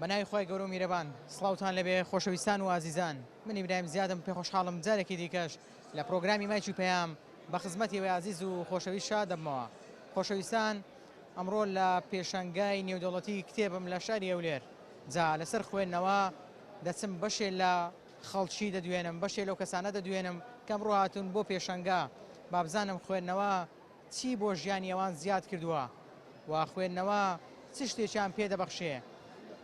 بەناوی خۆی گەورە و میرەبان سڵاوتان لەبێ خۆشەویستان و عزیزان من ئیبراهیم زیادم پێ خۆشحاڵم جارێکی دیکەش لە پرۆگرامی مایکی پەیام بە خزمەتی وێ عزیز و خۆشەویست شادەبمەوە خۆشەویستان ئەمڕۆ لە پێشەنگای نێودەوڵەتی کتێبم لە شاری ئەولێر جا لەسەر خوێندنەوە دەچم بەشێ لە خەڵکی دەدوێنم بەشێ لەو کەسانە دەدوێنم کەم ڕۆ هاتوون بۆ پێشەنگا با بزانم خوێندنەوە چی بۆ ژیانی ئەوان زیاد کردووە و خوێندنەوە چ شتێکیان پێدەبەخشێ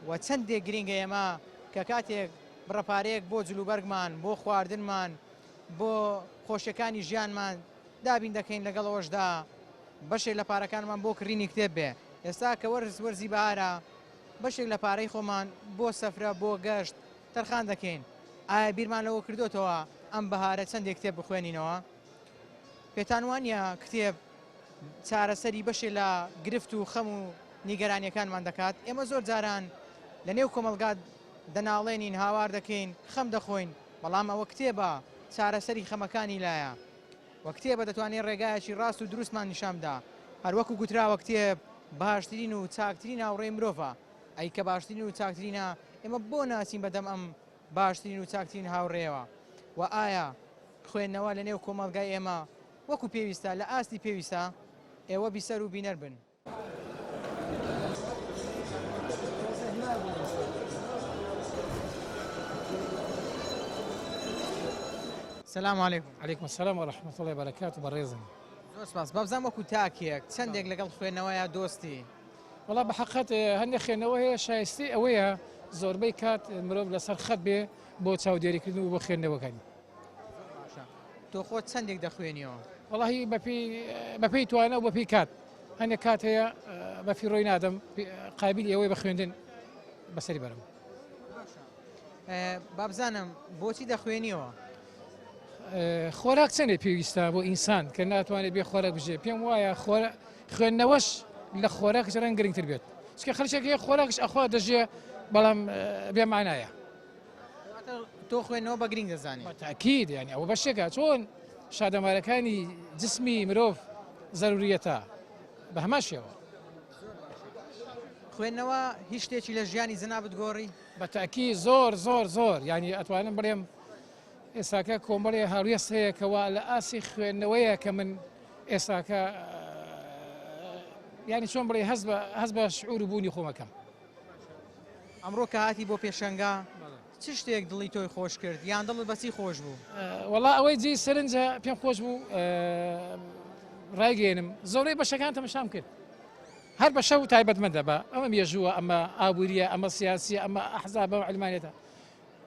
و چەندێک گرنگە ئێمە کە کاتێک بڕەپارەیەک بۆ جلوبەرگمان بۆ خواردنمان بۆ خۆشیەکانی ژیانمان دابین دەکەین لەگەڵەوەشدا بەشێک لە پارەکانمان بۆ کڕینی کتێب بێ ئێستا کە وەرزی بەهارە بەشێک لە پارەی خۆمان بۆ سەفرە بۆ گەشت تەرخان دەکەین ئایا بیرمان لەوە کردوتەوە ئەم بەهارە چەندێک کتێب بخوێنینەوە پێتان وانە کتێب چارەسەری بەشێ لە گرفت و خەم و نیگەرانیەکانمان دەکات ئێمە زۆر جاران لە نێو کۆمەلگات دەناڵێنین هاوار دەکەین خەم دەخۆین بەڵام ئەوە کتێبە چارەسەری خەمەکانی لایە وە کتێبە دەتوانێت ڕێگایەکی ڕاست و دروستمان نیشامدا هەروەکو گوتراوە کتێب باشترین و چاکترین هاوڕێی مرۆڤە ئەی کە باشترین و چاکترینە ئێمە بۆ ناسین بەدەم ئەم باشترین و چاکترین هاوڕێەوە و ئایا خوێندنەوە لە نێو کۆمەلگای ئێمە وەکو پێویستە لە ئاستی پێویستە ئێوە بیسەر و بینەر بن السلام عليكم. عليكم السلام ورحمة الله وبركاته بريزم. زۆر سپاس بابزان وەکو تاکێک چەندێک لەگەڵ خوێندنەوەیە دۆستی والله بحقیقت هەندێک خوێندنەوە هەیە شایستی ئەوەیە زۆربەی کات مرۆڤ لەسەر خەت بێ بۆ چاودێریکردن و بۆ خوێندنەوەکانی. تۆ خۆت چەندێک دەخوێنیەوە؟ والله بەپێی توانە و بەپێی کات هەندێک کات هەیە بەفی ڕۆی نادەم قابلی ئەوەی بە خوێندن بەسەری بەرم. بابزانم بۆچی دەخوێنیەوە؟ خۆراک چەندێک پێویستە بۆ ئینسان کە ناتوانێت بێ خۆراک بژێ پێم وایە خوێندنەوەش لە خۆراک ڕەنگ گرنگتر بێت چکە خەڵکێک هەیە خۆراکش ئەخوا دەژێ بەڵام بێمانایە تۆ خوێندنەوە بە گرنگ دەزانێت تاکید یعنی ئەوە بەشێکە چۆن شادەمارەکانی جسمی مرۆڤ ضروریەتە بە هەمان شێوە خوێندنەوە هیچ شتێکی لە ژیانی جەنابەت گۆڕی بە تاکید زۆر ینی ئەتوانم بڵێم ئێستاکە کۆمەڵێ هاوڕێست هەیە کەوا لە ئاسی خوێندنەوەیە کە من ئێستاکە ینی چۆن بڵێ هەست بە شعور بوونی خۆمەکەم ئەمڕۆ کە هاتی بۆ پێشەنگا چ شتێک دڵی تۆی خۆش کرد یان دڵت بەچی خۆش بوو؟ وەڵا ئەوەی جێی سەرنجە پێم خۆش بوو ڕایگەێنم زۆرەی بەشەکان تەمەشام کرد هەر بە شەو تایبەتمەندە بە ئەمە مێژووە ئەمە ئابووریە ئەمە سیاسیە ئەمە ئەحزابە و علمانێتە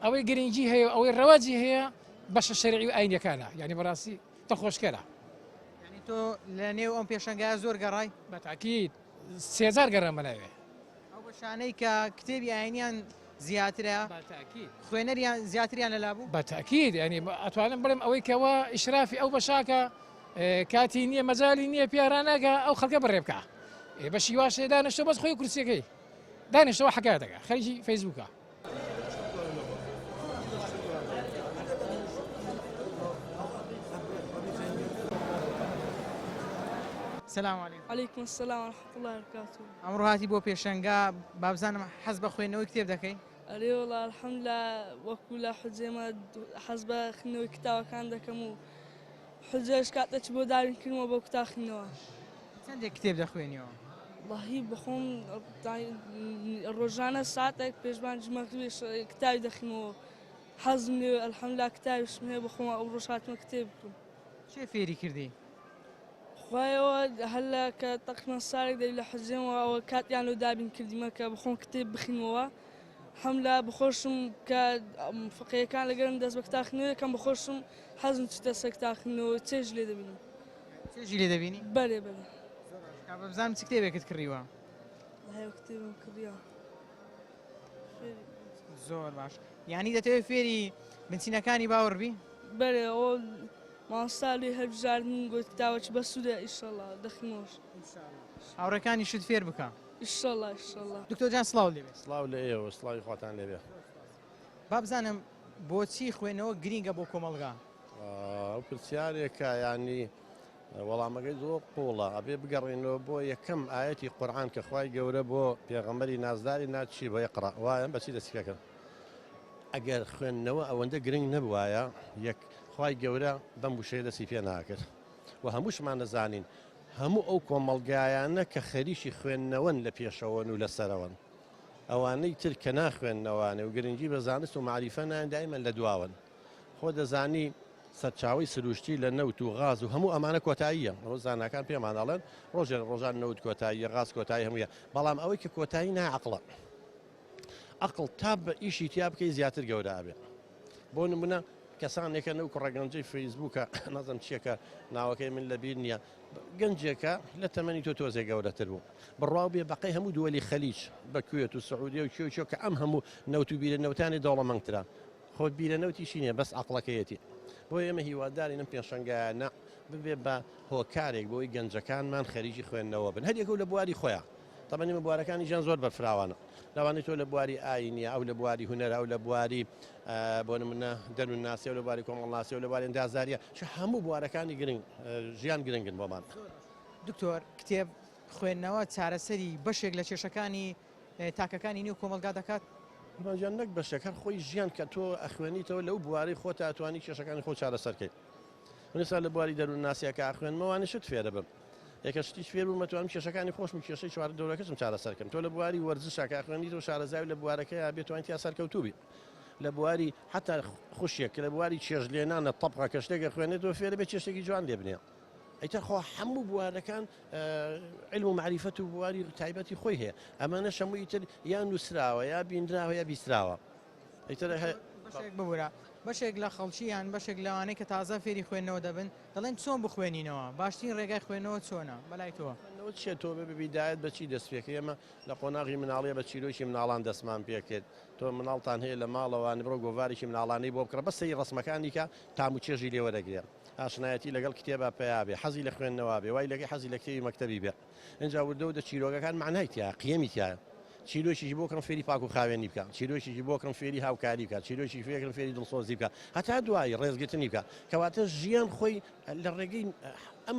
ئەوەی گرنگی هەیە ئەوەی ڕەواجی هەیە بەشە شەرعی و ئاینیەکانە یعنی بەڕاستی دڵخۆشکەرە یعنی تۆ لە نێو ئەم پێشەنگایە زۆر گەڕای بە تاکید 3000 گەڕام بەناوێ ئەو بەشانەی کە کتێبی ئاینیان زیاترە خوێنەریان زیاتریان لەلا بوو بە تاکید ینی ئەتوانم بڵێم ئەوەی کەەوە ئیشرافی ئەو بەشاکە کاتی نییە مەجای نییە پیارانەگە ئەو خەڵکە بەڕێ بکە بەشی واشێ دانیشتە بەس خۆی کورسیەکەی دانیشتەوە حکایەت دەکە خەریکی فەیسبووکە السلام عليكم. عليكم السلام ورحمة الله وبركاته. ئەمڕۆ هاتی بۆ پێشەنگا بابزانم حەز بە خوێندنەوەی کتێب دەکەی؟ ئەرێ والله الحمد لله وەکو لە حجێمە حەز بە خوێندنەوەی کتابەکان دەکەم و حجەش کاتێک بۆ داوینکردنەوە بۆ کتابخوێندنەوە. چەندێک کتێب دەخوێنیەوە؟ والله بخۆم ڕۆژانە ساتێک پێشبان جمەکتوی کتابی دەخوێنەوە حەزم لێ الحمد لله کتابیشم هەیە بخۆم ئەو ڕۆژ هاتمە کتێب بکەم. چێ فێری کردی؟ خۆیەوە هەلە کە تەقریبان ساڵێک دەوی لە حەجێمەوە ئەوە کاتیان لەو دابین کردیمە کە بخۆم کتێب بخوێنەوە حەملا بخۆشم کە فقەیەکان لەگەرم دەست بە کتابخوێنەوە یەکەم بخۆشم حەزم چ دەستە کتابخوێنەوە چێژ لێ دەبینم چێژی لێ دەبینی؟ بەێ بەێ بزانم چ کتێبێکت کڕیوە؟ هەیە کتێبم کڕیوە زۆر باش یعنی دەتەوێت فێری بنچینەکانی باوەڕبی؟ بەێ ئەوە ماساڵی هەربژاردن گوت کتاوەی بە سوودە ئیشەڵا دەخینەوەش هاوڕەکانی شت فێر بکە ئیشەڵا ئیشەڵا دکتۆر جان سڵاو لێبێ سڵاو لە ئێوە سڵاوی خواتان لێبێ بابزانم بۆچی خوێنەوە گرینگە بۆ کۆمەلگا ئەو پرسیارێکە ینی وەڵامەکەی زۆر قوڵە ئەبێ بگەڕێنەوە بۆ یەکەم ئاەتی قورئان کە خوای گەورە بۆ پێغەمبەری نازداری ناچی بە یقرا وایە بەچی دەستیەکە ئەگەر خوێندنەوە ئەوەندە گرنگ نەبوایە یەک خوای گەورە بەم وشەیە دەستی پێ ناکرد و هەمووشمان دەزانین هەموو ئەو کۆمەڵگایانە کە خەریکی خوێندنەوەن لە پێشەوەن و لەسەرەوەن ئەوانەی تر کە ناخوێندنەوانێ و گرنگی بە زانست و معریفە نایان دایمەن لە دواون خۆ دەزانی سەرچاوی سروشتی لە نەوت و غاز و هەموو ئەمانە کۆتاییە ئەوە زانکان پێمانەڵێن ڕۆژان نەوت کۆتاییە غاز کۆتایی هەموویە بەڵام ئەوەی کە کۆتایی ناعقڵە عقل تا بە ئیشی تیا بکەی زیاتر گەورە بێ بۆ نمونە کەسانێکە نەو کوڕەگەنجەی فەیسبووکە نەزم چیەکە ناوەکەی من لەبیر نییە گەنجێکە لە تەمەنی تۆ تۆزێ گەورەتر بوو بڕاو بێ بەقەی هەموو دووەلی خەلیج بە کوێت و سعودیە و چێ کە ئەم هەموو نەوت و بیرە نەوتانی دەوڵەمەندترا خۆت بیرە نەوتیشی نییە بەس عقڵەکەیەتی بۆ ئێمە هیواداری نم پێشەنگایانە ببێ بە هۆکارێک بۆی گەنجەکانمان خەریکی خوێندنەوە بن هەریەکە و لە بواری خۆیان تەمەنی بوارەکانی ژیان زۆر بەرفراوانە لەوانەی تۆ لە بواری ئاینیە ئەو لە بواری هونەر ئەو لە بواری بۆ نمونە دەرون ناسی و لە بواری کۆمەڵناسی و لە بواری ئەندازاریە هەموو بوارەکانی گرنگ ژیان گرنگن بۆمان دکتۆر کتێب خوێندنەوە چارەسەری بەشێک لە کێشەکانی تاکەکانی نیو کۆمەلگا دەکات ژیان نەک بەشەکە خۆی ژیان کە تۆ ئەخوێنیتەوە لەو بواری خۆت ئەتوانی کێشەکانی خۆ چارەسەرکەیت منسا لە بواری دەرون ناسیەکە ئەخوێنمەوانی شت فێرە بم یەکە شتیش فێر بوو مەتوانم کێشەکانی خۆشم کێشەی چوار دەورەکەشم چارەسەرکەم تۆ لە بواری وەرزشەکە ئەخوێنیتەوە شارەزاوی لە بوارەکەی بێتوانیت یا سەرکەوتوبی لە بواری حتا خوشیەک لە بواری چێژلێنانە تەبقە کە شتێکە خوێنێتەوە فێرە بێت چێشتێکی جوان لێ بنێ ئەیتر خۆ هەموو بوارەکان علم و معریفەت و بواری تایبەتی خۆی هەیە ئەمانە هەمووی تر یا نووسراوە یا بینراوە یا بیستراوە ئەیتر بەشێک ببوورە بەشێک لە خەڵکییان بەشێک لەوانەیە کە تازە فێری خوێندنەوە دەبن دەڵێن چۆن بخوێنینەوە باشترین ڕێگای خوێنەوە چۆنە بەلای تۆ چێت تۆ ببیدایەت بەچی دەست پێکە ئێمە لە قۆناغی مناڵیە بە چیرۆکی مناڵان دەستمان پێکرد تۆ مناڵتان هەیە لە ماڵەوان بڕۆ گۆڤارێکی مناڵانەی بۆ بکڕە بەسەی ڕسمەکانی کە تام و چێژی لێوە دەگرێت ئاشنایەتی لەگەڵ کتێبە پێیا بێ حەزی لە خوێندنەوە بێ وای لەگەی حەزی لە کتێبی مەکتەبی بێ اینجا وردە و دە چیرۆگەکان معنای تیا قیەمی تایە چیرۆشی بۆ کڕم فێری پاک و خاوێنی بکە چیرۆشی بۆ کڕم فێری هاوکاری بکە چیرۆشی فێکرم فێری دڵسۆزی بکە هەتا دوایی ڕێزگرتنی بکە کەواتە ژیان خۆی لە ڕێگەی ئەم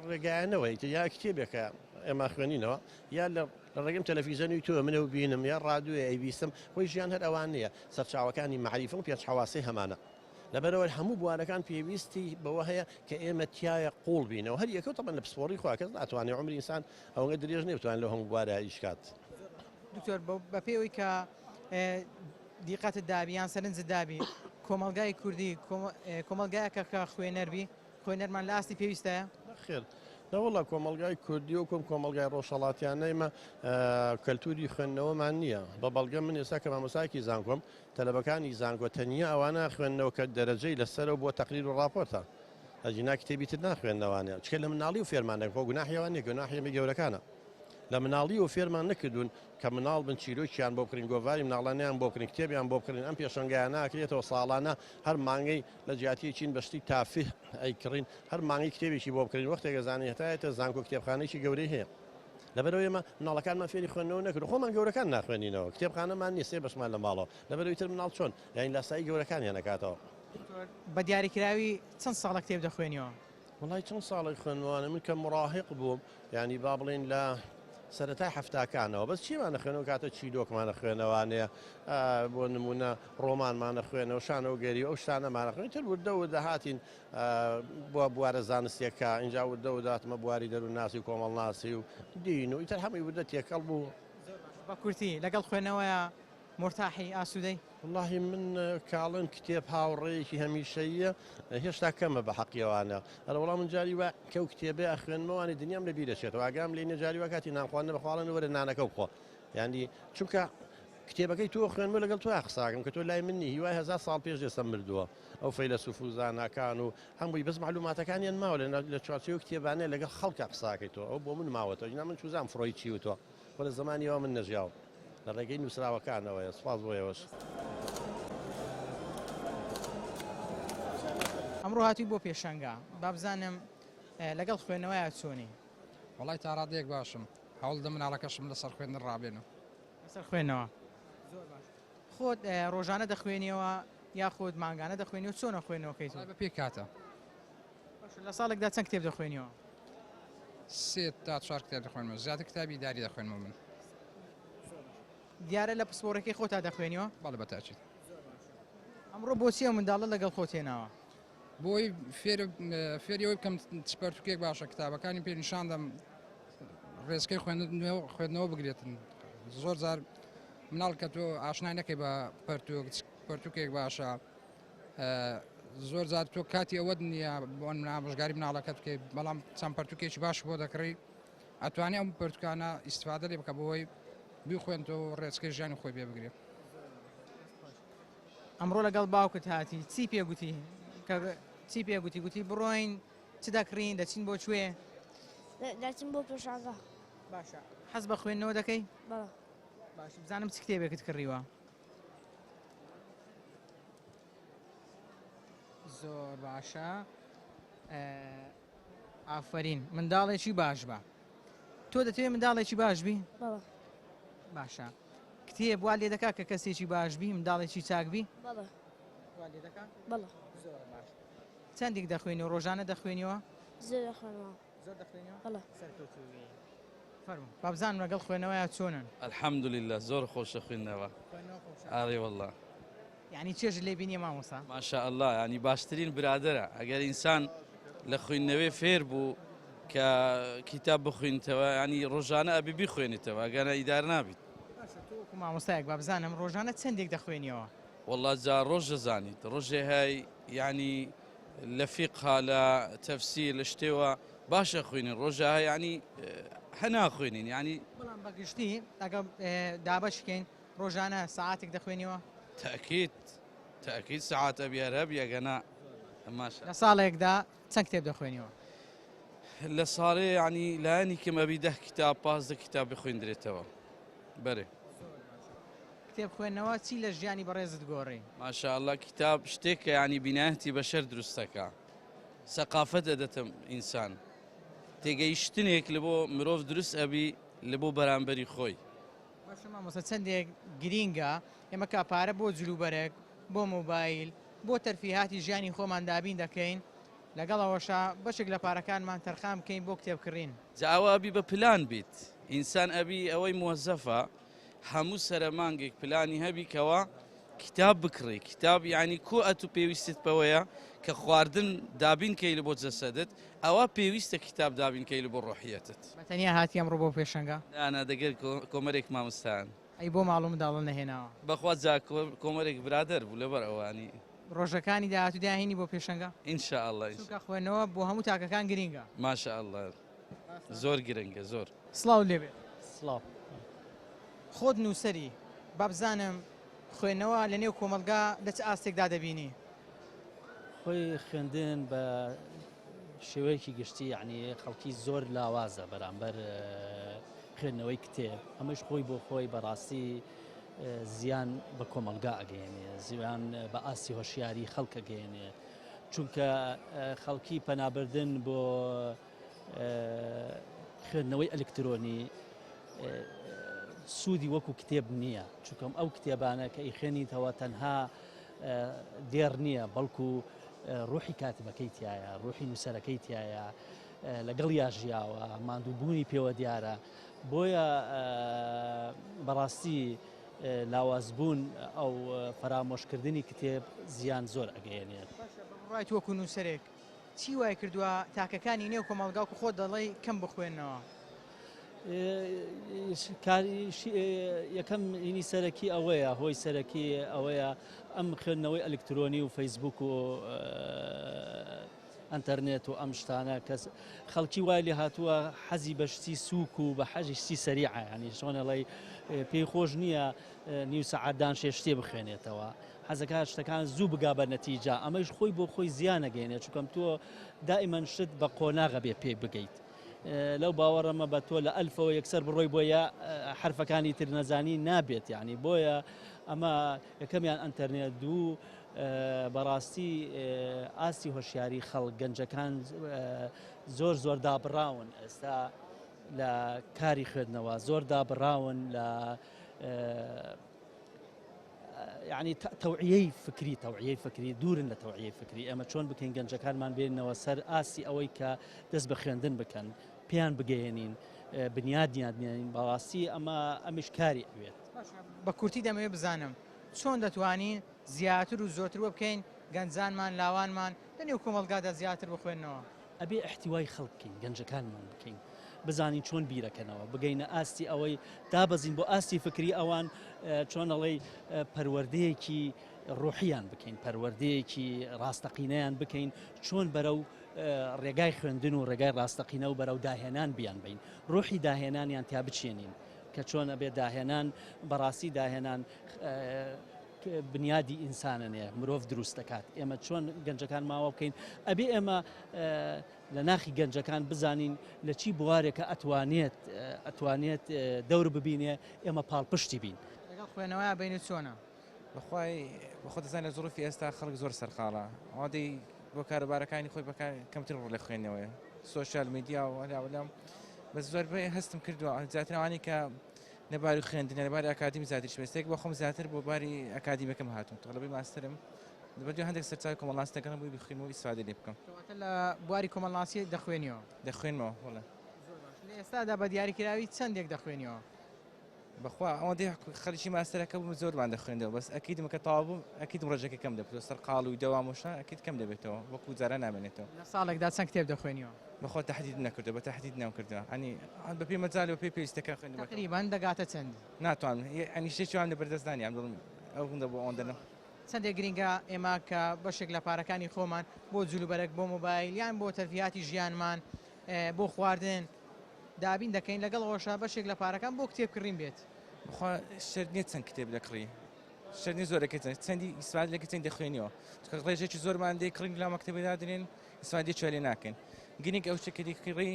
ڕێگایانەوەی یا کتێبێکە ئێمە خوێنینەوە یا لە ڕێگەم تەلەڤیزیۆنی تۆ منە و بینم یا ڕادیۆ ئەیبیستم خۆی ژیان هەر ئەوان نییە سەرچاوەکانی معریفە و پێچحەواسی هەمانە لەبەرەوە هەموو بوارەکان پێویستی بەوە هەیە کە ئێمە تایە قوڵ بینەوە هەر یەکەوتە لە پسپۆڕی خوا کەس ناتوانێت عمری ئینسان ئەوەنگە درێژ نێتوان لە هەموو بوارە ئیشکات دکتۆر بە پێوەی کە دیقەتت دابییان سەرنج دابی کۆمەلگای کوردی کۆمەلگایەکە کە خوێنەربی خوێنەرمان لە ئاستی پێویستەیە خێر نەوەڵا کۆمەلگای کوردی و کۆمەلگای ڕۆژهەڵاتیانەیمە کەلتوری خوێندنەوەمان نییە بە بەڵگە من ئێستا کە مامۆسایەکی زانکۆم تەلەبەکانی زانکۆ تەنیا ئەوانە خوێندنەوە کە دەرەجەی لەسەرەوە بۆ تەقریر و ڕاپۆرتە ئەجینا کتێبی تر ناخوێندنەوانێ چکە لە مناڵی و فێرمانە خۆ گوناحیەوانێ گوناحیەمە گەورەکانە لە مناڵی و فێرمان نەکردوون کە مناڵ بن چیرۆکیان بۆ بکرین گۆڤاری مناڵانیان بۆ بکرین کتێبیان بۆ بکرین ئەم پێشەنگایان ناکرێتەوە ساڵانە هەر مانگەی لە جیاتی چین بەشتی تافه ئەیکڕین هەر مانگی کتێبێکی بۆ بکرین وەختێک زانانی هەتایەتە زانکۆ کتێبخانەیەکی گەورەی هەیە لەبەرەوەی ئێمە مناڵەکانمان فێری خوێندنەوە نەکرد خۆمان گەورەکان ناخوێنینەوە کتێبخانەمان نیە سێ بەشمان لە ماڵەوە لەبەرەوەی تر مناڵ چۆن یان لاسایی گەورەکانیان نەکاتەوە بە دیاریکراوی چەند ساڵە کتێب دەخوێنیەوە وڵای چەند ساڵی خوێنوانە من کە مڕاهق بووم ینی با بڵێن لە سەرەتای هەفتاکانەوە بەس چیمانە خوێنەوە کاتە چیرۆکمانە خوێنەوانەیە بۆ نمونە ڕۆمانمانە خوێنەوە شانەوە گەری ئەو شتانەمانە خوێن تر وردە و دەهاتین بۆ بوارە زانستیەکە اینجا وردە و داتمە بواری دەروونناسی و کۆمەڵناسی و دین و ئیتر هەمووی وردە تێکەڵ بوو بە کورتی لەگەڵ خوێنەوەیە مرتاحی ئاسوودەی واللهی من کاڵن کتێب هاوڕێیەکی هەمیشەیە هێشتا کەمە بە حەقیەوانە ئەرە وەڵام من جاری وە کەو کتێبێ ئەخوێنمەوانی دنیام لە بیرەچێتەوە ئاگام لێ نەجاری وە کاتی نانخواردنە بەخواڵن وەرە نانەکە بخۆ یعنی چونکە کتێبەکەی تۆ خوێنمە لەگەڵ تو قساکەم کە تۆ لای منی هیوای 1000 ساڵ پێش دێستە مردووە ئەو فەیلسوف و زاناکان و هەمووی بەس معلوماتەکانیان ماوە لە چوارچێوە کتێبانەیە لەگەڵ خەڵکە قساکەیتەوە ئەو بۆ من ماوەتەوە جنا من چوزام فڕۆی چی و تۆ بۆ لە زمانیەوە من نەژیاوە لە ڕێگەی نووسراوەکانەوەیە سوپاس بۆیەوەش ئەمڕۆ هاتووی بۆ پێشەنگا با بزانم لەگەڵ خوێنەوەیە چۆنی وڵای تا ڕادەیەک باشم هەوڵ دە مناڵەکەشم لەسەر خوێندن ڕابێنم لەسەر خوێنەوە خۆت ڕۆژانە دەخوێنیەوە یاخود مانگانە دەخوێنی و چۆنە خوێنەوەکەیت بە پێ کاتە لە ساڵێکدا چەند کتێب دەخوێنیەوە؟ سێ تا چوار کتێب دەخوێنمەوە زیاتر کتابی داری دەخوێنمەوە من دیارە لە پسپۆڕەکەی خۆتا دەخوێنیەوە؟ بەڵێ بەتاکید ئەمڕۆ بۆچی ئەو منداڵە لەگەڵ خۆت هێناوە؟ بۆی فێریەوەی بکەم پەرتوکێک باشە کتابەکانی پێ نیشاندەم ڕێزکەی خوێندنەوە بگرێتن زۆر جار مناڵ کە تۆ ئاشنای نەکەی بە پەرتوکێک باشە زۆر جار تۆ کاتی ئەوە نییە بۆ ئامۆژگاری مناڵەکەت بکەیت بەڵام چەند پەرتوکێکی باش بۆ دەکڕی ئەتوانێت ئەم پەرتوکانە ئیسفادە لێ بکە بۆی بیخوێنەوە ڕێزکەی ژیانی خۆی بێ بگرێت. ئەمڕۆ لەگەڵ باوکت هاتی چی پێگوتی چی پێگوتی گوتی بڕۆین چ دەکڕین دەچین بۆ کوێ؟ دەچین بۆ پێشانگا. باشە حەز بە خوێندنەوە دەکەی؟ بەڵێ. باش بزانم چ کتێبێکت کڕیوە؟ زۆر باشە ئافرین منداڵێکی باش بە تۆ دەتوێت منداڵێکی باش بی؟ بەڵێ. باشە کتێب وا لێ دەکات کە کەسێکی باش بی منداڵێکی چاکبی؟ بەڵێ. وا لێ دەکات؟ بەڵێ. زۆر باش چەندێک دەخوێنی و ڕۆژانە دەخوێنیەوە؟ زۆر دەخوێنەوە. زۆر دەخوێنیەوە؟ بەڵێ. سەرکەوتووی فەرموو با بزانم لەگەڵ خوێنەوەیە چۆنن؟ الحەمدولله زۆر خۆشە خوێندنەوە ئاڕێ وەڵڵا یعنی چێژ لێ بینیە مامۆستا؟ ماشاء الله ینی باشترین برادرە ئەگەر ئینسان لە خوێندنەوەی فێر بوو کە کتاب بخوێنیتەوە ینی ڕۆژانە ئەبی بیخوێنیتەوە ئەگەنە ئیدار نابیت. تۆ مامۆستایەک با بزانم ڕۆژانە چەندێک دەخوێنیەوە؟ وەڵڵا جا ڕۆژ دەزانیت ڕۆژێ هەی ینی لە فیقها لە تەفسیر لە شتێوە باشە خوێنین ڕۆژە ینی هەنا خوێنین ینی بەڵام بەگشتی ئەگە دابەشکەین ڕۆژانە ساعاتێک دەخوێنیەوە؟ تەکید سعات ئەبیار هەبی ئەگەنا ماشە لە ساڵێکدا چەند کتێب دەخوێنیەوە؟ لە ساڵێ ینی لایەنی کەمەبی 10 کتاب 15 کتاب بخوێندرێتەوە بەرێ. کتێب خوێندنەوە چی لە ژیانی بەڕێزت گۆڕی؟ ماشاءالله کتاب شتێکە ینی بینایەتی بەشەر دروستەکە سەقافەت دەدەتم ئینسان تێگەیشتنێک لە بۆ مرۆڤ دروست ئەبی لە بۆ بەرامبەری خۆی. باشە مامۆستا چەندێک گرینگە ئێمە کاپارە بۆ جلوبەرێک بۆ مۆبایل بۆ تەرفیهاتی ژیانی خۆمان دابین دەکەین لەگەڵەوەشە بەشێک لە پارەکانمان تەرخام بکەین بۆ کتێبکڕین. جا ئەوە ئەبی بە پلان بیت ئینسان ئەبی ئەوەی موەزەفە هەموو سەرە مانگێک پلانی هەبی کەوە کتاب بکڕی کتاب ینی کۆ ئەتو پێویستت بەوەیە کە خواردن دابین کەی لە بۆ جەسەدت ئەوە پێویستە کتاب دابین کەی لە بۆ ڕۆحیەتت. بەتەنیا هاتی ئەمڕۆ بۆ پێشەنگا؟ دانا دەگەر کۆمەرێک مامۆستایان ئەی بۆ ماڵوم منداڵە نەهێناوە؟ بەخوا جا کۆمەرێک برادەر بوو لەبەر ئەوانی ڕۆژەکانی داهاتوو داهێنی بۆ پێشەنگا؟ ئینشاءالله چونکە خوێندنەوە بۆ هەموو تاکەکان گرینگە. ماشاءالله زۆر گرنگە زۆر. سڵاو لێبێ. سڵاو. خۆت نووسەری با بزانم خوێندنەوە لە نێو کۆمەلگا لە چ ئاستێکدا دەبینی؟ خۆی خوێندن بە شێوەیەکی گشتی یعنی خەڵکی زۆر لاوازە بەرامبەر خوێندنەوەی کتێب ئەمەش خۆی بۆ خۆی بەڕاستی زیان بە کۆمەلگا ئەگەێنێ زیان بە ئاسی هۆشیاری خەڵک ئەگەێنێ چونکە خەڵکی پەنابردن بۆ خوێندنەوەی ئەلکترۆنی سوودی وەکو کتێب نییە چونکەم ئەو کتێبانە کە ئیخێنیتەوە تەنها دێر نییە بەڵکو ڕوحی کاتبەکەی تایە ڕوحی نووسەرەکەی تایە لەگەڵ یاژیاوە ماندووبوونی پێوە دیارە بۆیە بەڕاستی لاوازبوون ئەو فەرامۆشکردنی کتێب زیان زۆر ئەگەیەنێت. ڕایت وەکو نووسەرێک چی وای کردووە تاکەکانی نێو کۆمەڵگا و خۆ دەڵێ کەم بخوێنەوە؟ یەکەم اینی سەرەکی ئەوەیە هۆی سەرەکی ئەوەیە ئەم خوێندنەوەی ئەلکترۆنی و فەیسبوک و ئەنتەرنێت و ئەم شتانە کەس خەڵکی وای لێ هاتووە حەزی بەشتی سووک و بە حەژیشتی سەریعە ینی شۆنەڵی پێی خۆش نییە نیو سەعاتدان شێشتێ بخوێنێتەوە حەزەکە شتەکان زوو بگا بە نەتیجا ئەمەش خۆی بۆ خۆی زیانە گەێنێت چونکەم تۆ دائیمەن شت بە قۆناغە بێ پێ بگەیت. لەو باوەڕەمە بە تۆ لە ئەلفەوە یەکسەر بڕۆی بۆیە حرفەکانی تر نەزانی نابێت یعنی بۆیە ئەمە یەکەمیان ئەنتەرنێت دوو بەڕاستی ئاسی هۆشیاری خەڵک گەنجەکان زۆر زۆر دابڕاون ئێستا لە کاری خوێندنەوە زۆر دابڕاون لە يعني توعيەی فکری دوورن لە توعیەی فکری ئەمە چۆن بکەین گەنجەکانمان بێنەوە سەر ئاسی ئەوەی کە دەست بە خوێندن بکەن پێیان بگەێنین بنیادیان بەڕاستی ئەمەش کاری ئەوێت بە کورتی دەمەوێت بزانم چۆن دەتوانین زیاتر و زۆرتر وە بکەین گەنجانمان لاوانمان لەنێو کۆمەڵگادا زیاتر بخوێنەوە ئەبێ احتیوای خەڵک بکەین گەنجەکانمان بکەین بزانین چۆن بیرەکەنەوە بگەینە ئاستی ئەوەی دابەزین بۆ ئاستی فکری ئەوان چۆن ئەڵێ پەروەردەیەکی ڕۆحیان بکەین پەروەردەیەکی ڕاستەقینەیان بکەین چۆن بەرەو ڕێگای خوێندن و ڕێگای ڕاستەقینە و بەرەو داهێنان بیان بین ڕۆحی داهێنانیان تا بچێنین کە چۆن ئەبێ داهێنان بەڕاستی داهێنان بنیادی ئینسانەیە مرۆڤ دروست دەکات ئێمە چۆن گەنجەکان ماوە بکەین ئەبێ ئێمە لە ناخی گەنجەکان بزانین لە چی بوارێکە ئەتوانێت دەور ببینێ ئێمە پاڵپشتی بین لەگەڵ خوێنەوەی بینێت چۆنە بەخوای بەخۆ دەزانێت زۆرفی ئێستا خەڵک زۆر سەرقاڵە ئەوەی بۆ کارەبارەکانی خۆی کەمتر ڕۆ لە خوێندنەوەی سوۆشال میدیا و هەلاوەلام بە زۆربەی هەستم کردووە زیاترەوانی کە لەباری خوێندن لەباری ئاکادمی زیاتر شوێستێک بۆ خۆم زیاتر بۆ باری ئاکادیمەکەم هاتوم تەڵەبی ماسترم بەدوێ هەندێک سەرچاوی کۆمەڵاستەکەم بووی بخوێنم و ئیسفادە لێ بکەم لە بواری کۆمەڵاسی دەخوێنمەوە وڵە لە ئێستادا بە دیاریکراوی چەندێک دەخوێنیەوە بەخوا ئەوەندەی خەریکی ماستەرەکە بووم زۆرمان دەخوێندەوە بەس ئەکیدم کە تەواو بووم ئەکیدم ڕۆژێکی کەم دەبێت سەر قاڵ و دەوامۆشە ئەکید کەم دەبێتەوە وەکو جارە نامێنێتەوە لە ساڵێکدا چەند کتێب دەخوێنیەوە بەخۆ تهدید نەکردو بە تهدید نەکردووە ئەنی بە پێی مەجال و پێی پێویستەکە خوێندنەوە تقریبان دەگاتە چەند ناتوانم ئەنی شتێکیان لە بەردەستدانی ئەم دڵم ئەو هەندە بۆ ئەوەندەنە چەندێک گرینگە ئێمە کە بەشێک لە پارەکانی خۆمان بۆ جلوبەرێک بۆ مۆبایل یان بۆ تەرفیاتی ژیانمان بۆ خواردن دابین دەکەین لەگەڵ ئەوەشە بەشێک لە پارەکان بۆ کتێبکڕین بێت بخوا شەر نییە چەند کتێب دەکڕی شەرنی زۆرەکە چەندی ئیسفاد لەکە چەند دەخوێنیەوە چکە ڕێژێکی زۆرمان دێ کڕنگ لە مەکتەبەدا دێنین ئیسفادی چوارێ ناکەین گرنگ ئەو شتێکی کڕی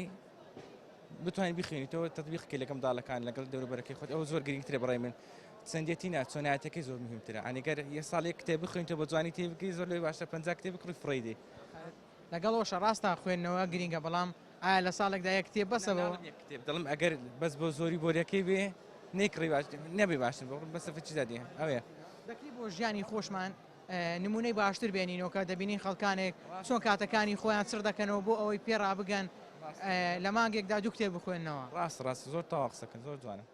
بتوانین بخوێنیتەوە تەطبیقی لەگەڵ منداڵەکان لەگەڵ دەوروبەرەکەی خۆت ئەو زۆر گرنگترە بەڕای من چەندێتی چۆنایەتەکەی زۆر مهمترە ئەنیگەر یە ساڵێک کتێب بخوێنیتەوە بە جوانی تێبگەی زۆر لەوەی باشتر 50 کتێب بکڕی فڕیدی لەگەڵەوەشە ڕاستە خوێندنەوە گرینگە بەڵام ئایا لە ساڵێکدا یەک کتێب بەسەوە کتێب دڵم ئەگەر بەس بۆ زۆری بۆریەکەی بێ نێکڕی باش نەبێ باشتر بەسەفە چی دادی ئەوێ دەکری بۆ ژیانی خۆشمان نمونەی باشتر بێنینەوە کە دەبینین خەڵکانێک چۆن کاتەکانی خۆیان چڕ دەکەنەوە بۆ ئەوەی پێڕا بگەن لە مانگێکدا دوو کتێب بخوێنەوە ڕاست زۆر تاوا قسەکەن زۆر جوانە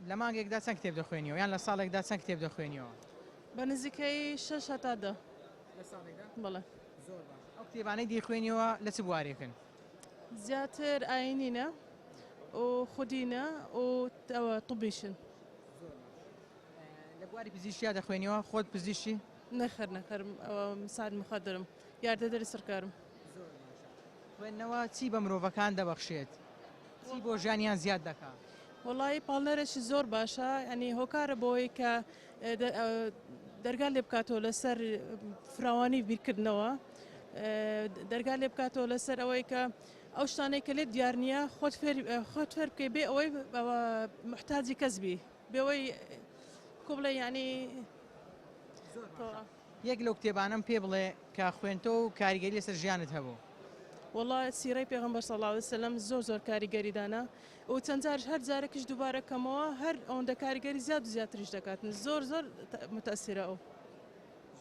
لە مانگێکدا چەند کتێب دەخوێنیەوە یان لە ساڵێکدا چەند کتێب دەخوێنیەوە بە نزیکەی 6 هەتا 10 لە ساڵێکدا بەڵێ ئەو کتێبانەی دیخوێنیەوە لە چ بوارێکن زیاتر ئاینینە و خودینە و طبیشن لە بواری پزیشکیا دەخوێنیەوە خۆت پزیشکی نەخەر ئەوە مساعد مخدرم یاردەدەری سەرکارم خوێندنەوە چی بە مرۆڤەکان دەبەخشێت چی بۆ ژیانیان زیاد دەکات وڵی پاڵنەرێکی زۆر باشە ئەنی هۆکارە بۆی کە دەرگا لێ بکاتەوە لەسەر فراوانی بیرکردنەوە دەرگا لێ بکاتەوە لەسەر ئەوەی کە ئەو شتانەی کە لێت دیار نییە خۆت فێر بکەی بێ ئەوەی محتاجی کەسبی بێەوەی کوبڵێ ینی یەک لەو کتێبانم پێ بڵێ کە خوێنتەوە و کاریگەری لەسەر ژیانت هەبوو وڵا سیرەی پێغەمبەر صلی الله علیه وسلم زۆر کاریگەریدانە و چەند جارش هەر جارێکیش دووبارە کەمەوە هەر ئەوەندە کاریگەری زیاد و زیاتریش دەکاتن زۆر متەسیرە ئەو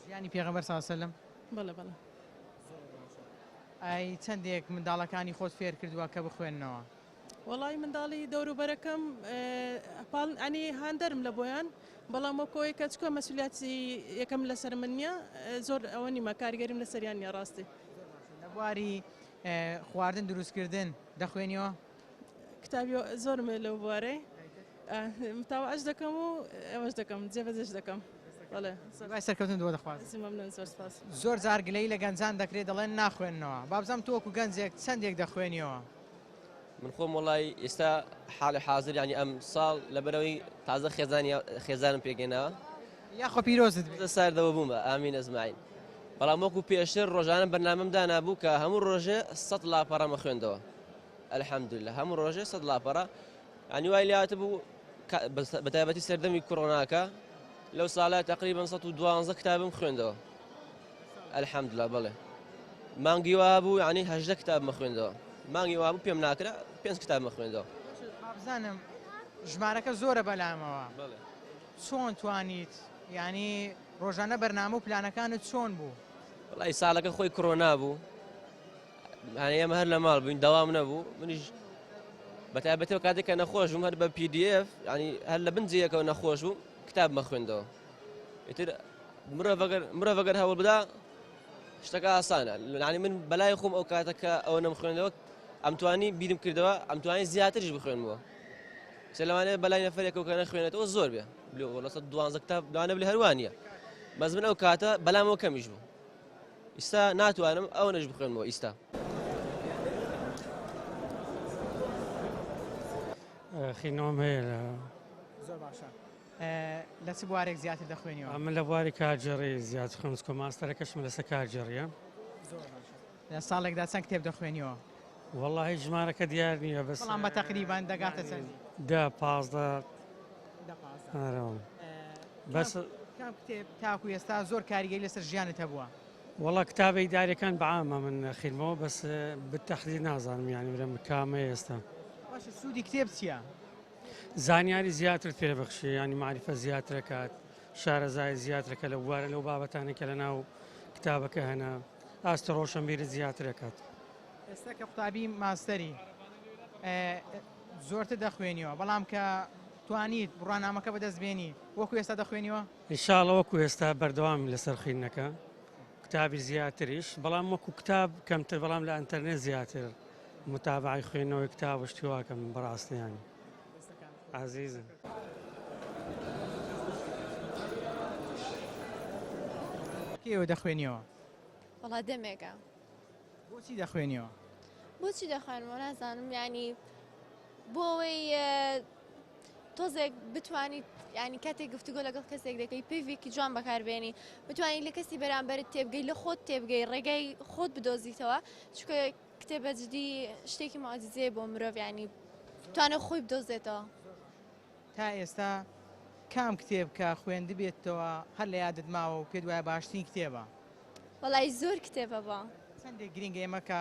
ژیانی پێغەمبەر صلی الله علیه وسلم بەڵێ ئای چەندێک منداڵەکانی خۆت فێر کردووە کە بخوێننەوە وڵی منداڵی دەوروبەرەکەم ئەنی هاندەرم لە بۆیان بەڵام وەکۆی کە چکۆ مەسوولیاتی یەکەم لەسەر من نییە زۆر ئەوە نیمە کاریگەریم لەسەریان نیە ڕاستی لە بواری خواردن دروستکردن دەخوێنیەوە کتابی زۆرم لەو بوارەی متاوعش دەکەم و ئەوەش دەکەم جێبەجێش دەکەم سەرکەوتن دووە دەخوازم زۆر جار گلەی لە گەنجان دەکرێت دەڵێن ناخوێنەوە بابزەم تۆکو گەنجێک چەندێک دەخوێنیەوە من خۆم وڵی ئێستا حاڵی حاضر ینی ئەم ساڵ لەبەرەوەی تازە خێزانم پێگەینەوە یاخۆ پیرۆزت ساردەوە بوومە ئامین ئەزمعین بەڵام وەکو پێشتر ڕۆژانە بەرنامەمدا نابوو کە هەموو ڕۆژێ 100 لاپەڕەمە خوێندەوە ئەلحەمدولillah هەموو ڕۆژێ 100 لاپەڕە ئەنی وای لاتە بوو بەتایبەتی سەردەمی کۆڕۆناکە لەو ساڵای تقریبا 112 کتابم خوێندەوە ئەلحەمدولillah بەڵێ مانگی وا بوو ینی 18 کتابمە خوێندەوە مانگی وابوو پێم ناکرا 5 کتاب مەخوێندەوە. بزانم ژمارەکە زۆرە بەلامەوە چۆن توانیت ینی ڕۆژانە بەرنامە و پلانەکانت چۆن بوو؟ وڵی ساڵەکە خۆی کڕۆنا بوو ئێمە هەر لە ماڵ بووین دەوام نەبوو منیش بەتایبەتەوە کاتێک کە نەخۆش بووم هەر بە PDF ینی هەر لە بنجەیەکەوە نەخۆش بوو کتاب مەخوێندەوە. ئیتر مرۆڤەگەر هەوڵ بدا شتەکە ئاسانە ینی من بەلای خۆم ئەو کاتەکە ئەوە نەمخوێندەوە ئەمتوانی بیرم کردەوە ئەمتوانی زیاتریش بخوێنمەوە. سێ لەوانەیە بەلای نەفرێکەوە کە نەخوێنێتەوە زۆر بێ لەسە 12 کتاب لەوانە بڵێ هەروانیە بەس من ئەو کاتە بەلامەوە کەمیش بوو. ئیستا ناتوانم ئەوە نەش بخوێنمەوە ئیستا. خینۆم هەیە زۆر باشە. لە چ بوارێک زیاتر دەخوێنیەوە؟ من لە بواری کارجێڕی زیات خوێنسکۆ ماستەرەکەشم لەسەر کارجێڕیە. لە ساڵێکدا چەند کتێب دەخوێنیەوە؟ وەڵڵاهی ژمارەکە دیار نییە بەس بەڵام بە تەقریبان دەگاتە چەندی؟ 10-15 بەس کام کتێب تاکو ئێستا زۆر کاریگەری لەسەر ژیانت هەبووە؟ وەڵا کتابی داریەکان بەعامە من خیلمەوە بەس بتەحدید نازانم یانی برم کامە ئێستا. باشە سوودی کتێب چییە؟ زانیاری زیاتر پێبەخشی ینی معریفە زیاترەکات شارەزای زیاترەکە لە بوارە لەو بابەتانە کە لە ناو کتابەکە هەنا ئاستە ڕۆشنبیری زیاترەکات. ئێستا کە قوتابی ماستەری زۆرتر دەخوێنیەوە بەڵام کە توانیت ڕوانامەکە بەدەست بێنی وەکو ئێستا دەخوێنیەوە؟ ئینشاڵڵە وەکو ئێستا بەردەوام لەسەر خوێندنەکە کتابی زیاتریش بەڵام وەکو کتاب کەمتر بەڵام لە ئەنتەرنێت زیاتر متابعی خوێندنەوەی کتاب شتیواکەم بەڕاستیانی عزیزم. کێوە دەخوێنیەوە؟ وڵا دەمێکە. بۆچی دەخوێنیەوە؟ بۆچی دەخوێنمەوە نازانم ینی بۆ ئەوەی تۆزێک بتوانیت ینی کاتێک گفتوگۆ لەگەڵ کەسێک دەکەی پێوێکی جوان بەکاربێنی بتوانیت لە کەسی بەرامبەرت تێبگەی لە خۆت تێبگەی ڕێگای خۆت بدۆزیتەوە چکە کتێبە جدی شتێکی معجزەیە بۆ مرۆڤ ینی توانێت خۆی بدۆزێتەوە. تا ئێستا کام کتێب کە خوێندی بێتەوە هەر لە یادت ماوە و پێت وایە باشترین کتێبە؟ وەڵای زۆر کتێبە بە چەندێک گرنگە ئێمە کە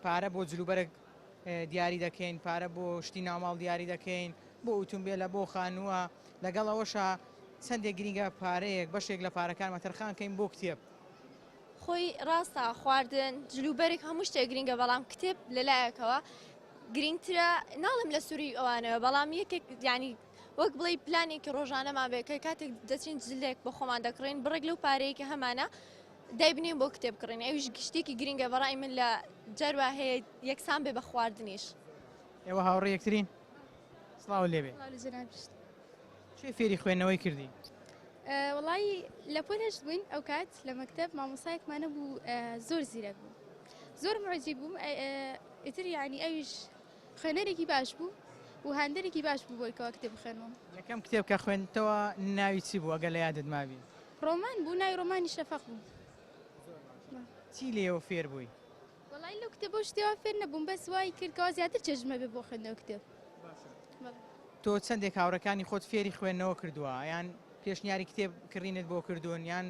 پارە بۆ جلوبەرێک دیاری دەکەین پارە بۆ شتی ناوماڵ دیاری دەکەین بۆ ئۆتۆمبیلە بۆ خانووە لەگەڵ ئەوەشە چەندێک گرنگە پارەیەک بەشێک لە پارەکانمە تەرخانکەین بۆ کتێب. خۆی ڕاستە خواردن جلوبەرێک هەموو شتێک گرنگە بەڵام کتێب لەلایەکەوە گرنگترە ناڵم لە سووری ئەوانەوە بەڵام یەکێک ینی وەک بڵێ پلانێکی ڕۆژانەمان بێ کە کاتێک دەچین جلێک بە خۆمان دەکڕین بڕێک لەو پارەیەکی هەمانە دایبنین بۆ کتێب کڕین ئەویش گشتێکی گرنگە بەڕای من لە جەروا هەیە یەکسان بێ بە خواردنیش. ئێوە هاوڕێ یەکترین؟ سڵاو لێبێ. چێ فێری خوێندنەوەی کردی؟ وڵی لە پۆلەشت بووین ئەو کات لە مەکتەب مامۆسایەکمانە بوو زۆر زیرەک بوو زۆر معجیب بووم ئیتر یعنی ئەویش خوێنەرێکی باش بوو و هەندێکی باش بوو بۆی کەوا کتێب بخوێنەوە. یەکەم کتێب کە خوێنتەوە ناوی چی بوو ئەگە لە یادت مابی؟ ڕۆمان بوو ناوی ڕۆمانی شەفەق بوو. چی لێەوە فێر بووی؟ وڵی لەو کتێب بۆ شتێوە فێر نەبووم بەس وای کردکەوە زیاتر چێژمە بێ بۆ خوێندنەوە کتێب. تۆ چەندێک هاوڕەکانی خۆت فێری خوێندنەوە کردووە یان پێشنیاری کتێب کڕینت بۆ کردوون یان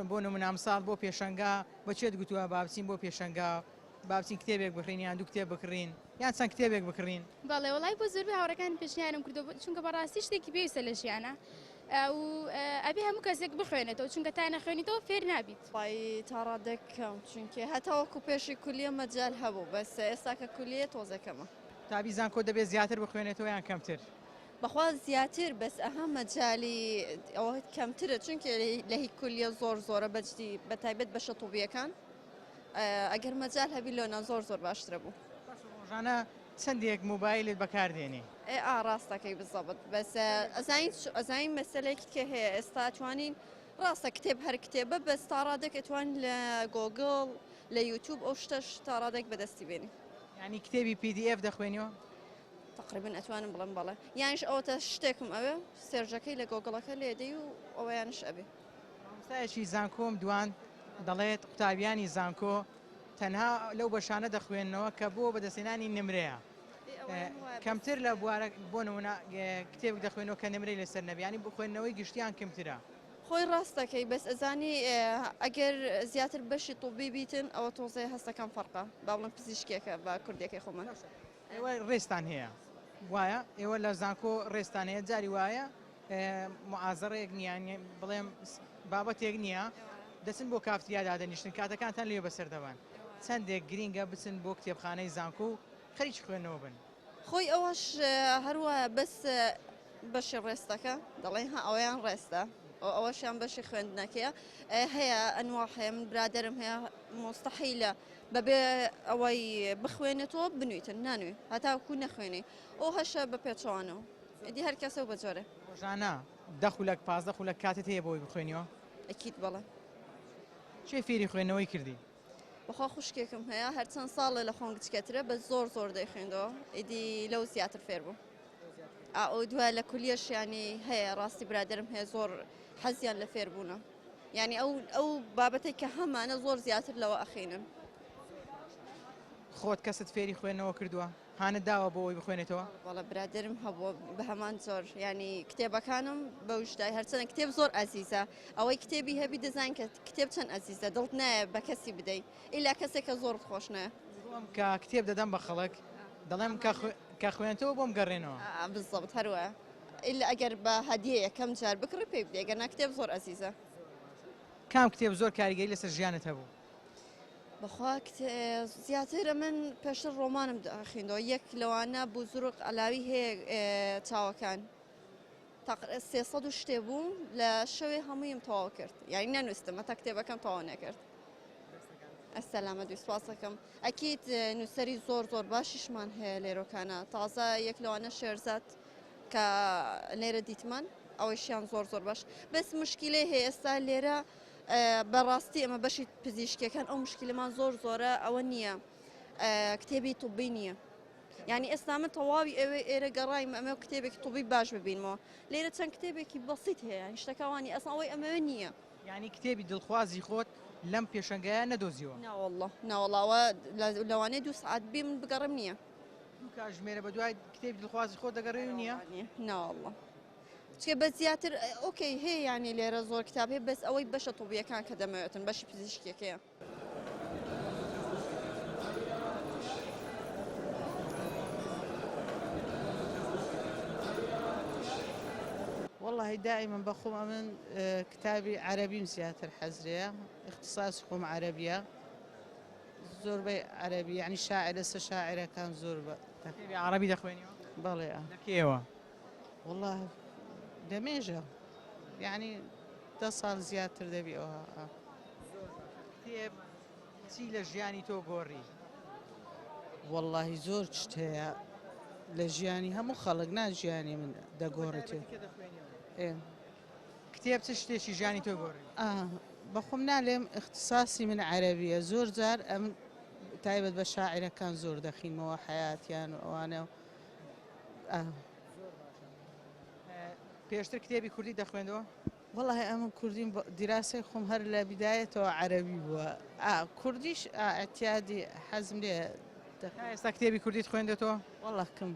بۆ نمونە ئەمساڵ بۆ پێشەنگا بەچێت گوتووە بابچین بۆ پێشەنگا بابچین کتێبێک بکڕین یان دوو کتێب بکڕین یان چەند کتێبێک بکڕین؟ بەڵێ وڵی بۆ زۆربەی هاوڕەکان پێشنیارم کردو چونکە بەڕاستی شتێکی پێویستە لە ژیانە و ئەبێ هەموو کەسێک بخوێنێتەوە چونکە تا نەخوێنیتەوە فێر نابیت. تا ڕادەکەم چونکە هەتاوەکو پێشی کولیە مەجال هەبوو بەس ئێستا کە کولیە تۆزەکەمە. تابی زانکۆ دەبێت زیاتر بخوێنێتەوە یان کەمتر؟ بەخوا زیاتر بەس ئەهم مەجای ئەوە کەمترە چونکە لە هیچ کولیە زۆرە بەجدی بەتایبەت بە شەتۆبیەکان ئەگەر مەجال هەبی لۆنا زۆر باشترە بوو. ڕۆژانە چەندێک موبایلت بەکاردێنی؟ ڕاستەکەی بزەبت بەس ئەزانین مەسەلێکی کە هەیە ئێستا توانین ڕاستە کتێب هەر کتێبە بەس تا ڕادێک ئەتوانین لە گۆگڵ لە یوتیوب ئەو شتەش تا ڕادێک بەدەستی بێنی. یعنی کتێبی PDF دەخوێنیەوە؟ تقریبا ئەتوانم بڵم بەڵێ یانش ئەوتە شتێکم ئەوێ سێرجەکەی لە گۆگڵەکە لێدەی و ئەوەیانش ئەبێ. مامۆستایەکی زانکۆم دوان دەڵێت قوتابیانی زانکۆ تەنها لەو بەشانە دەخوێننەوە کە بۆ بەدەستێنانی نمرەیە کەمتر لە بوارە بۆ نمونە کتێبێک دەخوێنەوە کە نمرەی لەسەر نەبی ینی بخوێندنەوەی گشتیان کەمترە. خۆی ڕاستەکەی بەس ئەزانی ئەگەر زیاتر بەشی تووبی بیتن ئەوە تۆزێ هەستەکەم فەرقە با بڵم پزیشکێکە بە کوردێکی خۆمان ئێوە ڕێستان هەیە وایە ئێوە لە زانکۆ ڕێستان هەیە جاری وایە معازەڕێک نییە بڵێم بابەتێک نییە دەچن بۆ کافتیا دادەنیشتن کاتەکانتان لێ بەسەر دەبان چەندێک گرینگە بچن بۆ کتێبخانەی زانکۆ و خەریک خوێندنەوە بن خۆی ئەوەش هەروایە بەس بەشی ڕێستەکە دەڵێن ها ئەویان ڕێستە ئەوەشیان بەشی خوێندنەکەیە هەیە ئەنوا هەیە من برادرم هەیە مستەحیلە بەبێ ئەوەی بخوێنێتەوە بنویتن نانوێ هەتاکو نەخوێنی ئەو هەشە بە پێچوانەوە ئیدی هەر کەسە و بەجۆرە ڕۆژانە دەخولک 15 خولک کاتت هەیە بۆی بخوێنیەوە ئەکیت بەڵێ چێ فێری خوێندنەوەی کردی بەخوا خوشکێکم هەیە هەر چەند ساڵە لە خۆم گچکەترە بە زۆر دەیخوێندەوە ئیدی لەو زیاتر فێر بوو ئەو دوای لە کولیەش ینی هەیە ڕاستی برادرم هەیە زۆر حەزیان لە فێربوونە یعنی ئەو بابەتێک کە هەمانە زۆر زیاتر لەوە ئەخینن خۆت کەست فێری خوێندنەوە کردووە هانت داوە بۆ ئەوی بخوێنێتەوە وەڵە برادرم هەبووە بە هەمان زۆر ینی کتێبەکانم بەوشدای هەرچەنە کتێب زۆر ئەزیزە ئەوەی کتێبی هەبی دەزان کە کتێب چەند ئەزیزە دڵت نایە بە کەسی بدەیت ئیلا کەسێکە زۆر خۆش نایە کە کتێب دەدەم بە خەڵک دەڵێم کە خوێنێتەوە بۆم گەڕێنەوە بالضبط هەروە ئیلا ئەگەر بە هەدیە یەکەم جار بکڕی پێی بدەیت گەرنا کتێب زۆر ئەزیزە کام کتێب زۆر کاریگەری لەسەر ژیانت هەبوو بەخوا زیاترە من پێشتر ڕۆمانم داخیندەوە یەک لەوانە بوو زورق ئەلاوی هەیە چاوەکان 300 شتێ بوو لە شەوێ هەموویم تەواو کرد یعنی نەنووسمە تا کتێبەکەم تەواو نەکرد ئەسەلامە دوی سواس دەکەم ئەکید نووسەری زۆر باشیشمان هەیە لێرۆکانە تازە یەک لەوانە شێرزات کە لێرە دیتمان ئەوەیشیان زۆر باش بەس مشکلەی هەیە ئێستا لێرە بەڕاستی ئەمە بەشی پزیشکەکان ئەو مشکلمان زۆرە ئەوە نییە کتێبی توبی نییە یعنی ئێستا من تەواوی ئێرە گەڕایم ئەمە کتێبێکی توبی باش ببینەوە لێرە چەند کتێبێکی بەسیط هەیە شتەکەوانی ئەسڵ ئەوەی ئەمەوە نییە یعنی کتێبی دڵخوازی خۆت لەم پێشەنگایە نەدۆزیەوە ناوەڵاوە لەوانەیە 2 سعات بێ من بگەڕم نییە کاژمێرە بە دوای کتێبی دڵخوازی خۆت دەگەڕێ نییە ناوەڵڵە چێ بە زیاتر ئۆکەی هەیە ینی لێرە زۆر کتاب هەیە بەس ئەوەی بەشە توبیەکان کە دەمەوێتن بەشی پزیشکێکەیە والله دائما بخوم من كتابي عربي زياتر حزرية اختصاص خوم عربية زور عربي يعني شاعرة شاعرة كان زور عربي دخويني بلى كيوا والله دميجة يعني تصل زياتر دبيوها كتاب سيل جياني تو غوري والله زور شتيا لجياني هم خلقنا جياني من دقورتي ايه كتاب تشتي جياني تو غوري بخوم نعلم اختصاصي من عربية زور زار ام تايبت بشاعرة كان زور دخين مو حياتي يعني وانا پێشتر کتێبی کوردی دەخوێندەوە؟ والله ئەمە کوردیم دیراسەی خۆم هەر لە بیدایەتەوە عەرەبی بووە کوردیش ئەتیادی حەزم لێ ئێستا کتێبی کوردیت خوێندێتەوە؟ والله کەم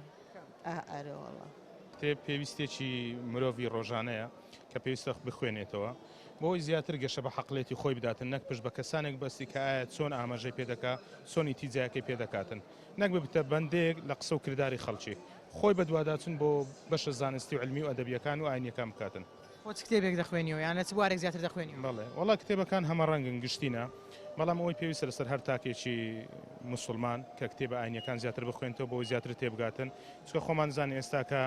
ئەرێ والله کتێب پێویستێکی مرۆڤی ڕۆژانەیە کە پێویستە بخوێنێتەوە بۆی زیاتر گەشە بە حەقڵێتی خۆی بداتن نەک پشت بە کەسانێک بەستی کە ئایا چۆن ئاماژەی پێدەکا چۆنی تیجایەکەی پێدەکاتن نەک ببتە بەندێک لە قسە و کردداری خەڵکی خۆی بە دوواداچون بۆ بەشە زانستی و علمی و ئەدەبیەکان و ئاینیەکان بکاتن خۆت کتێبێک دەخوێنیەوە یانە چ بوارێک زیاتر دەخوێنی بەڵێ وڵا کتێبەکان هەمە ڕەنگن گشتینە بەڵام ئەوەی پێویستە لەسەر هەر تاکێکی موسڵمان کە کتێبە ئاینیەکان زیاتر بخوێنێتەوە بۆ زیاتر تێبگاتن چکە خۆمان زانانی ئێستا کە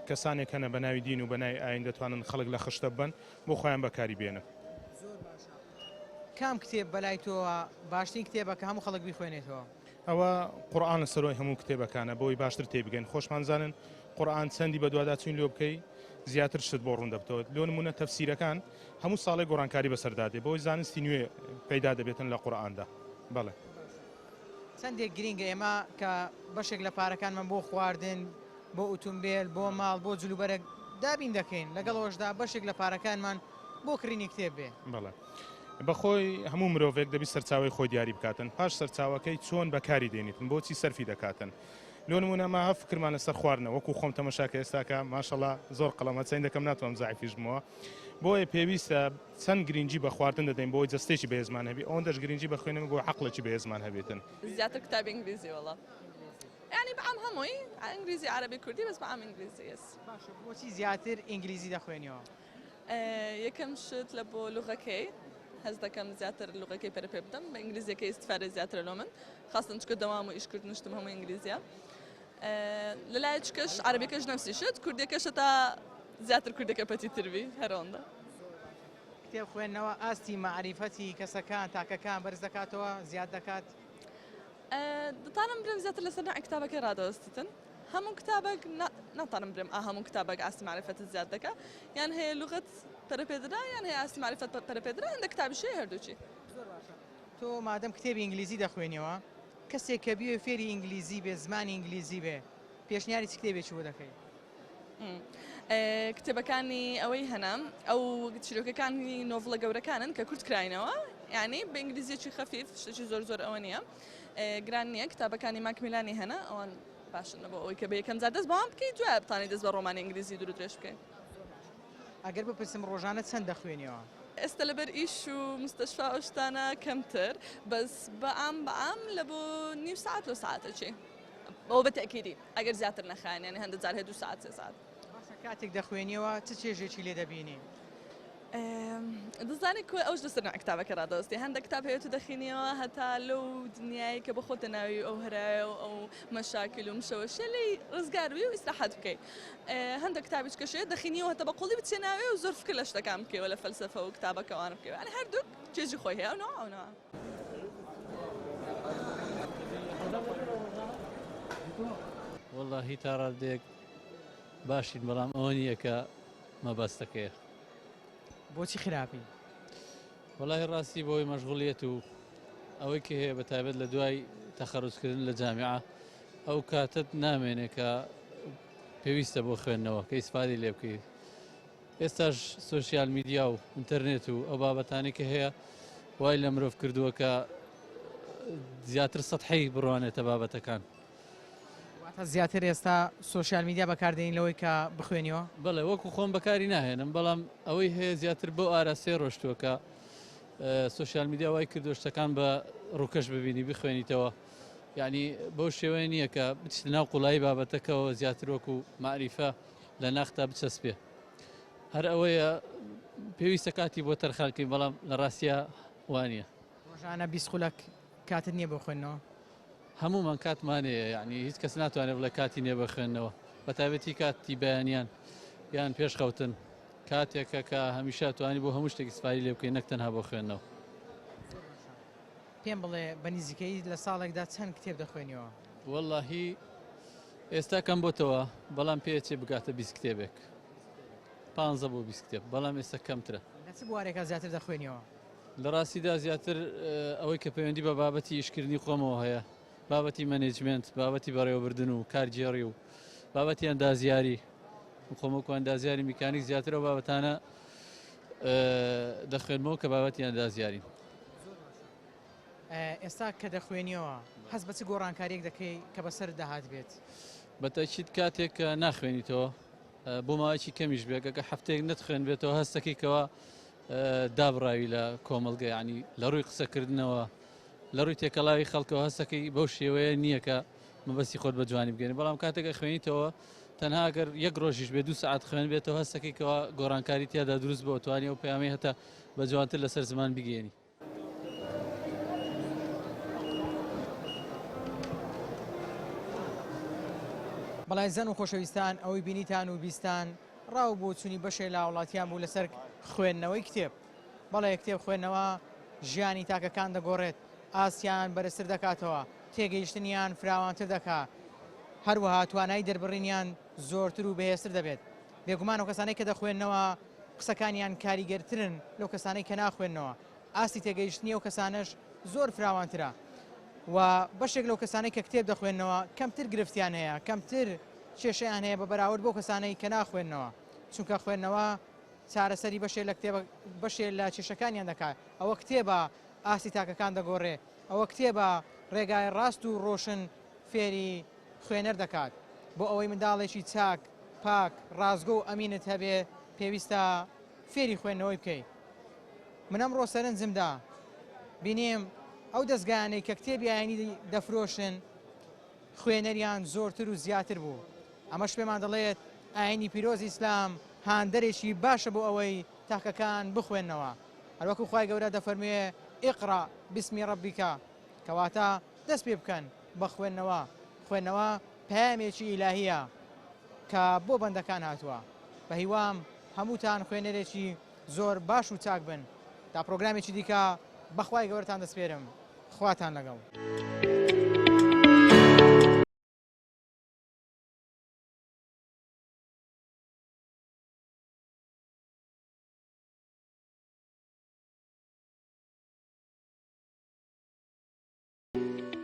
کەسانێک هەنە بە ناوی دین و بە ناوی ئاین دەتوانن خەڵک لە خشتە بن بۆ خۆیان بەکاری بێنن کام کتێب بەلای تۆوە باشترین کتێبە کە هەموو خەڵک بیخوێنێتەوە ئەوە قورئان لە سەرۆی هەموو کتێبەکانە بۆی باشتر تێبگەن خۆشمان زانن قورئان چەندی بە دوواداچوین لێ بکەی زیاتر شت بۆ ڕوون دەبتەوە لۆ نمونە تەفسیرەکان هەموو ساڵێک گۆڕانکاری بەسەردادێ بۆی زانستی نوێ پەیدا دەبێتن لە قورئاندا بەڵێ چەندێک گرینگە ئێمە کە بەشێک لە پارەکانمان بۆ خواردن بۆ ئۆتۆمبیل بۆ ماڵ بۆ جلوبەرێک دابین دەکەین لەگەڵەوەشدا بەشێک لە پارەکانمان بۆ کڕینی کتێب بێ بەڵێ بەخۆی هەموو مرۆڤێک دەبی سەرچاوی خۆی دیاری بکاتن پاش سەرچاوەکەی چۆن بەکاری دێنیتن بۆچی سەرفی دەکاتن لۆ نمونەما هە فکرمان لەسەر خواردنە وەکو خۆم تەماشاکە ئێستاکە ماشەڵڵا زۆر قەڵەمە چەند دەکەم ناتوانم زایفیش بمەوە بۆیە پێویستە چەند گرنگی بە خواردن دەدەین بۆی جستێکی بەهێزمان هەبی ئەوەندەش گرنگی بە خوێنەوە بۆ عەقڵێکی بەهێزمان هەبێتن زیاتر کتابی ئینگلیزی وەڵا يعني بعام هەمووی ئینگلیزی عربی کوردی بەس بعام ئینگلیزی باشە بۆچی زیاتر ئینگلیزی دەخوێنیەوە یەکەم شت لە بۆ لوغەکەی هەز دەکەم زیاتر لوغەکەی پەرەپێ بدەم بە ئینگلیزیەکەی استفادە زیاتر لۆ من خاصن چکە دەوام و ئیشکردنشتم هەموو ئینگلیزیە لەلایەکەش عربیەکەش نەفسی شت کوردیەکەشە تا زیاتر کوردەکە پەتی تربی هەرەوەندە کتێب خوێندنەوە ئاستی مەعریفەتی کەسەکان تاکەکان بەرز دەکاتەوە زیاد دەکات دەتانم برم زیاتر لەسەر نوعی کتابەکەی ڕادەوەستن هەموو کتابێک ناتانم برم هەموو کتابێک ئاستی معرفەت زیاد دەکا یان هەیە لوغەت پەرەپێدرا یان هەیە ئاستی معرفەت پەرەپێدرا هەندێک کتابیشەیە هەردووچی تۆ مادەم کتێبی ئینگلیزی دەخوێنیەوە کەسێک کە بیوێ فێری ئینگلیزی بێ زمانی ئینگلیزی بێ پێشنیاری چ کتێبێکی بۆ دەکەی کتێبەکانی ئەوەی هەنام ئەو چیرۆکەکانی نۆڤڵە گەورەکانن کە کورت کراینەوە یعنی بە ئینگلیزیەکی خەفیف شتێکی زۆر ئەوە نییە گران نییە کتابەکانی ماکمیلانی هەنا ئەوان باشن بۆ ئەوەی کە بە یەکەم جار دەست بەوام بکەیت دوای بتانی دەست بە ڕۆمانی ئینگلیزی دوور درێژ بکەین ئەگەر بپرسم ڕۆژانە چەند دەخوێنیەوە ئێستا لەبەر ئیش و مستەشفا ئەو شتانە کەمتر بەس بەعام لە بۆ نیو ساعت لە ساعتەچی بەوە بەتەکیدی ئەگەر زیاتر نەخایەن یعنی هەندە جار هەیە 2 ساعت 3 ساعت کاتێک دەخوێنیەوە چ چێژێکی لێ دەبینی دەزانی کو ئەوش لەسەر نوع کتابەکە ڕادەوەستی هەندێک کتاب هەیە تو دەخینیەوە هەتا لەو دنیای کە بەخۆتە ناوی ئەو هەرایە و ئەو مەشاکل و مشەوەشە لی ڕزگاروی و ئیسراحەت بکەیت هەندێک کتابیش کەشەیە دەخینیەوە هەتا بە قوڵی بچێناوی و زۆر فکر لە شتەکان بکەوە لە فەلسەفە و کتابەکەوان بکەوە یعنی هەردووک چێژی خۆی هەیە ئەو نەوە والله تا ڕادێک باشین بەڵام ئەوە نییە کە مەبەستەکەیە بۆچی خراپی وڵی ڕاستی بۆی مەشغوڵیەت و ئەوەی کە هەیە بە تایبەت لە دوای تەخەڕوجکردن لە جامیعە ئەو کاتت نامێنێت کە پێویستە بۆ خوێندنەوە کە ئیسفادی لێ بکەیت ئێستاش سۆشیال میدیا و ئینتەرنێت و ئەو بابەتانی کە هەیە وای لە مرۆڤ کردووە کە زیاتر سەتحی بڕوانێتە بابەتەکان زیاتر ئێستا سۆشیال میدیا بەکاردێنین لەوەی کە بخوێنیەوە بەڵێ وەکو خۆم بەکاری ناهێنم بەڵام ئەوەی هەیە زیاتر بۆ ئاراسێ ڕۆشتووە کە سۆشیال میدیا وای کردو شتەکان بە ڕووکەش ببینی بخوێنیتەوە یعنی بەو شێوەیە نییە کە بچیت ناو قوڵایی بابەتەکەەوە زیاتر وەکو معریفە لە ناختا بچەسپێ هەر ئەوەیە پێویستە کاتی بۆ تەرخانکەین بەڵام لە ڕاستیە وانە ڕۆژانە 20 خولەک کاتت نییە بۆ خوێندنەوە هەمومان کاتمانەیە یعنی هیچ کەس ناتوانێت بڵێ کاتی نێ بخوێنەوە بە تایبەتی کاتی بەیانیان یان پێش خەوتن کاتێکە کە هەمیشە توانی بۆ هەموو شتێکی سپاری لێ بکەین نەک تەنها بۆ خوێندنەوە پێم بڵێ بە نزیکەی لە ساڵێکدا چەند کتێب دەخوێنیەوە وەڵڵاهی ئێستا کەم بۆتەوە بەڵام پێچێ بگاتە 20 کتێبێک 15 بۆ 20 کتێب بەڵام ئێستا کەمترە لە چ بوارێکە زیاتر دەخوێنیەوە لە ڕاستیدا زیاتر ئەوەی کە پەیوەندی بە بابەتی ئیشکردنی خۆمەوە هەیە بابەتی مەنێجمنت بابەتی بەڕێوەبردن و کارگێڕی و بابەتی ئەندازیاری خۆمەکو ئەندازیاری میکانیک زیاترەوە بابەتانە دەخوێنمەوە کە بابەتی ئەندازیاری ئێستا کە دەخوێنیەوە هەست بە چ گۆڕانکاریەک دەکەی کە بەسەر داهات بێت بەتەکیید کاتێک کە ناخوێنیتەوە بۆ ماوەیەکی کەمیش بێت کە هەفتەیەک نەتخوێن بێتەوە هەستەکەیکەوە دابڕاوی لە کۆمەڵگە ینی لە ڕووی قسەکردنەوە لە ڕووی تێکەڵاوی خەڵکەوە هەستەکەی بەو شێوەیە نییە کە مەبەستی خۆت بە جوانی بگەێنی بەڵام کاتێکە خوێنیتەوە تەنها ئەگەر یەک ڕۆژیش بێ 2 ساعت خوێن بێتەوە هەستەکەیکەوە گۆڕانکاری تیادا دروست بۆ توانی ئەو پەیامی هەتا بە جوانتر لەسەر زمان بگەێنی بەڵای زەن و خۆشەویستان ئەوەی بینیتان و بیستان ڕاو بۆ چوونی بەشێ لە وڵاتیان بوو لەسەر خوێندنەوەی کتێب بەڵێ کتێب خوێندنەوە ژیانی تاکەکان دەگۆڕێت ئاسیان بەرزتر دەکاتەوە تێگەیشتنیان فراوانتر دەکات هەروەها توانای دەربڕینیان زۆرتر و بەهێزتر دەبێت بێگومان و کەسانەی کە دەخوێندنەوە قسەکانیان کاریگەرترن لەو کەسانەی کە ناخوێننەوە ئاستی تێگەیشتنی و کەسانش زۆر فراوانترە و بەشێک لەو کەسانەی کە کتێب دەخوێننەوە کەمتر گرفتیان هەیە کەمتر کێشەیان هەیە بە بەراورد بۆ کەسانەی کە ناخوێننەوە چونکە خوێندنەوە چارەسەری بەشێ لە کێشەکانیان دەکات ئەوە کتێبە ئاسی تاکەکان دەگۆڕێ ئەوە کتێبە ڕێگای ڕاست و ڕۆشن فێری خوێنەر دەکات بۆ ئەوەی منداڵێکی چاک پاک ڕازگۆ و ئەمینت هەبێ پێویستە فێری خوێندنەوەی بکەیت. من ئەمڕۆ سەرنجمدا بینیم ئەو دەستگایانەی کە کتێبی ئاینی دەفرۆشن خوێنەریان زۆرتر و زیاتر بوو. ئەمەش پێمان دەڵێت ئاینی پیرۆزی ئیسلام هاندەرێکی باشە بۆ ئەوەی تاکەکان بخوێننەوە. هەروەکو خوای گەورە دەفەرموێ ئیقڕا بسمی ڕەبیکە کەواتە دەست پێ بکەن بە خوێندنەوە. خوێندنەوە پەیامێکی ئیلاهیە کە بۆ بەندەکان هاتووە. بە هیوام هەمووتان خوێنەرێکی زۆر باش و چاک بن. تا پرۆگرامێکی دیکە بەخوای گەورەتان دەسپێرم. خواتان لەگەڵ.